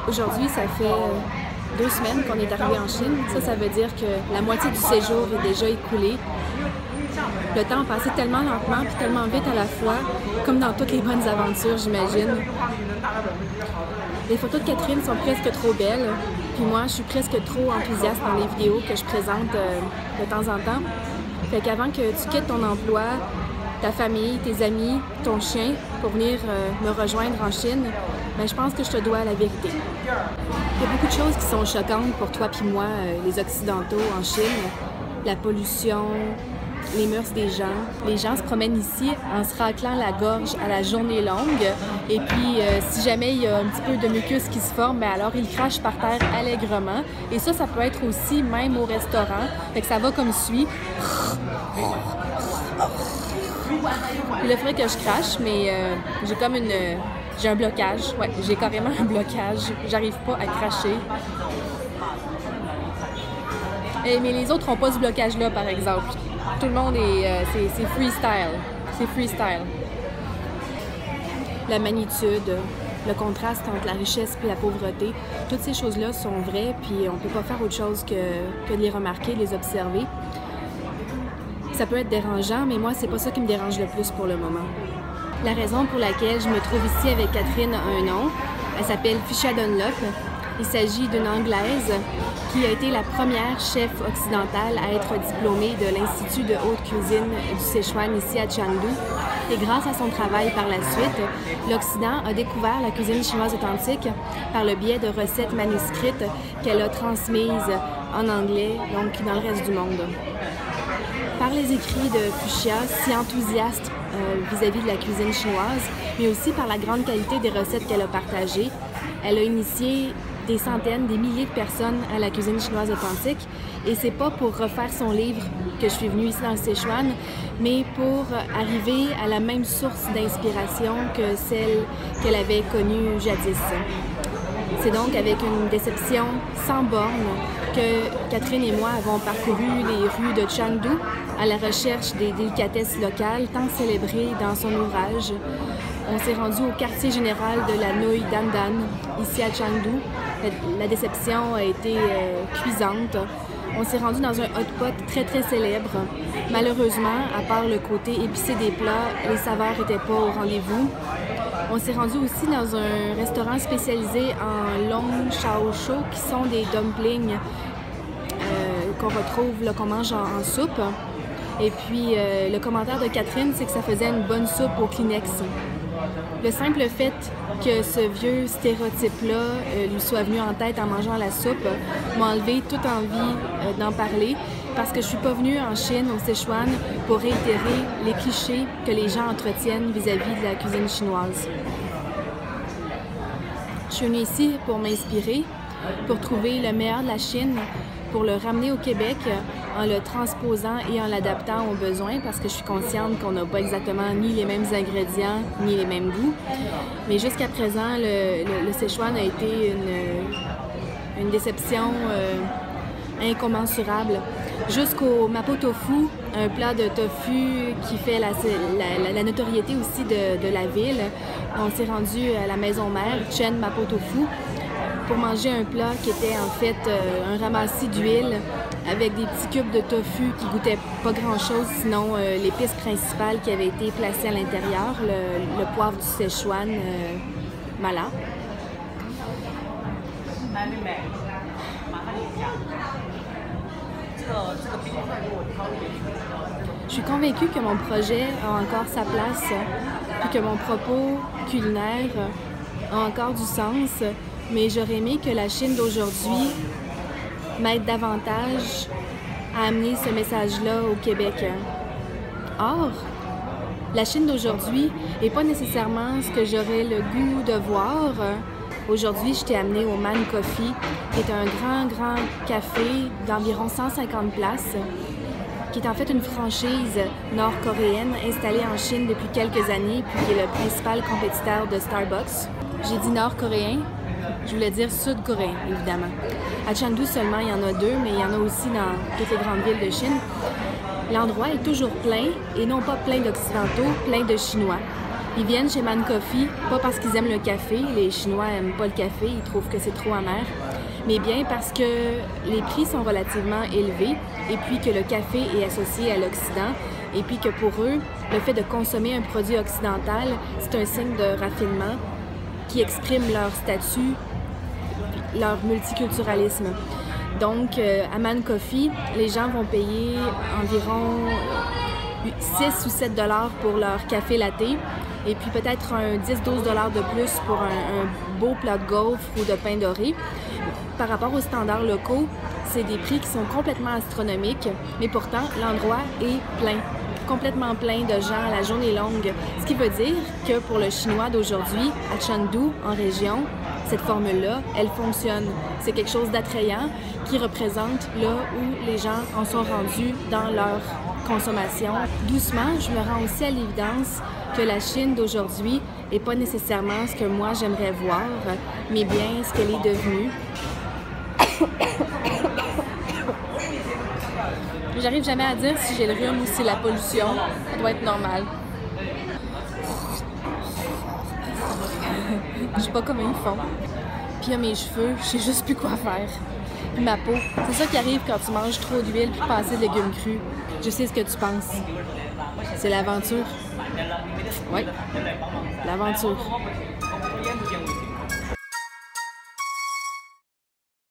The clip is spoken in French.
Aujourd'hui, ça fait 2 semaines qu'on est arrivé en Chine. Ça veut dire que la moitié du séjour est déjà écoulée. Le temps a passé tellement lentement puis tellement vite à la fois, comme dans toutes les bonnes aventures, j'imagine. Les photos de Catherine sont presque trop belles, puis moi, je suis presque trop enthousiaste dans les vidéos que je présente de temps en temps. Fait qu'avant que tu quittes ton emploi, ta famille, tes amis, ton chien, pour venir me rejoindre en Chine, ben, je pense que je te dois la vérité. Il y a beaucoup de choses qui sont choquantes pour toi puis moi, les Occidentaux en Chine. La pollution, les mœurs des gens. Les gens se promènent ici en se raclant la gorge à la journée longue. Et puis, si jamais il y a un petit peu de mucus qui se forme, ben alors ils crachent par terre allègrement. Et ça peut être aussi même au restaurant. Fait que ça va comme suit. Il faudrait que je crache, mais j'ai comme j'ai un blocage. Ouais, j'ai carrément un blocage. J'arrive pas à cracher. Mais les autres n'ont pas ce blocage-là, par exemple. Tout le monde c'est freestyle. C'est freestyle. La magnitude, le contraste entre la richesse et la pauvreté, toutes ces choses-là sont vraies, puis on ne peut pas faire autre chose que de les remarquer, de les observer. Ça peut être dérangeant, mais moi, c'est pas ça qui me dérange le plus pour le moment. La raison pour laquelle je me trouve ici avec Catherine a un nom. Elle s'appelle Ficha Dunlop. Il s'agit d'une Anglaise qui a été la première chef occidentale à être diplômée de l'Institut de haute cuisine du Sichuan ici à Chengdu. Et grâce à son travail par la suite, l'Occident a découvert la cuisine chinoise authentique par le biais de recettes manuscrites qu'elle a transmises en anglais, donc dans le reste du monde. Par les écrits de Ficha, si enthousiaste vis-à-vis de la cuisine chinoise, mais aussi par la grande qualité des recettes qu'elle a partagées, elle a initié des centaines, des milliers de personnes à la cuisine chinoise authentique. Et c'est pas pour refaire son livre que je suis venue ici dans le Sichuan, mais pour arriver à la même source d'inspiration que celle qu'elle avait connue jadis. C'est donc avec une déception sans borne que Catherine et moi avons parcouru les rues de Chengdu à la recherche des délicatesses locales tant célébrées dans son ouvrage. On s'est rendu au quartier général de la nouille Dandan, ici à Chengdu. La déception a été cuisante. On s'est rendu dans un hot pot très très célèbre. Malheureusement, à part le côté épicé des plats, les saveurs n'étaient pas au rendez-vous. On s'est rendu aussi dans un restaurant spécialisé en long shao shou, qui sont des dumplings qu'on retrouve, là, qu'on mange en soupe. Et puis, le commentaire de Catherine, c'est que ça faisait une bonne soupe au Kleenex. Le simple fait que ce vieux stéréotype-là lui soit venu en tête en mangeant la soupe m'a enlevé toute envie d'en parler parce que je suis pas venue en Chine, au Sichuan, pour réitérer les clichés que les gens entretiennent vis-à-vis de la cuisine chinoise. Je suis venue ici pour m'inspirer, pour trouver le meilleur de la Chine, pour le ramener au Québec en le transposant et en l'adaptant aux besoins parce que je suis consciente qu'on n'a pas exactement ni les mêmes ingrédients ni les mêmes goûts. Mais jusqu'à présent, le Sichuan a été une déception incommensurable. Jusqu'au Mapo Tofu, un plat de tofu qui fait la notoriété aussi de la ville. On s'est rendu à la maison mère, Chen Mapo Tofu, pour manger un plat qui était en fait un ramassis d'huile avec des petits cubes de tofu qui goûtaient pas grand-chose, sinon l'épice principale qui avait été placée à l'intérieur, le poivre du Sichuan mala. Je suis convaincue que mon projet a encore sa place, puis que mon propos culinaire a encore du sens, mais j'aurais aimé que la Chine d'aujourd'hui m'aide davantage à amener ce message-là au Québec. Or, la Chine d'aujourd'hui n'est pas nécessairement ce que j'aurais le goût de voir. Aujourd'hui, je t'ai amené au Man Coffee, qui est un grand café d'environ 150 places, qui est en fait une franchise nord-coréenne installée en Chine depuis quelques années, puis qui est le principal compétiteur de Starbucks. J'ai dit nord-coréen, je voulais dire sud-coréen, évidemment. À Chengdu seulement, il y en a 2, mais il y en a aussi dans toutes les grandes villes de Chine. L'endroit est toujours plein, et non pas plein d'Occidentaux, plein de Chinois. Ils viennent chez Man Coffee, pas parce qu'ils aiment le café, les Chinois n'aiment pas le café, ils trouvent que c'est trop amer, mais bien parce que les prix sont relativement élevés et puis que le café est associé à l'Occident et puis que pour eux, le fait de consommer un produit occidental, c'est un signe de raffinement qui exprime leur statut, leur multiculturalisme. Donc, à Man Coffee, les gens vont payer environ 6 ou 7 $ pour leur café latte et puis peut-être un 10-12 $ de plus pour un beau plat de gaufres ou de pain doré. Par rapport aux standards locaux, c'est des prix qui sont complètement astronomiques, mais pourtant, l'endroit est plein, complètement plein de gens, la journée longue. Ce qui veut dire que pour le Chinois d'aujourd'hui, à Chengdu, en région, cette formule-là, elle fonctionne. C'est quelque chose d'attrayant qui représente là où les gens en sont rendus dans leur consommation. Doucement, je me rends aussi à l'évidence que la Chine d'aujourd'hui n'est pas nécessairement ce que moi j'aimerais voir, mais bien ce qu'elle est devenue. J'arrive jamais à dire si j'ai le rhume ou si la pollution. Ça doit être normal. Je sais pas comment ils font. Puis il y a mes cheveux, je sais juste plus quoi faire. Puis ma peau. C'est ça qui arrive quand tu manges trop d'huile puis pas assez de légumes crus. Je sais ce que tu penses. C'est l'aventure. Oui, l'aventure.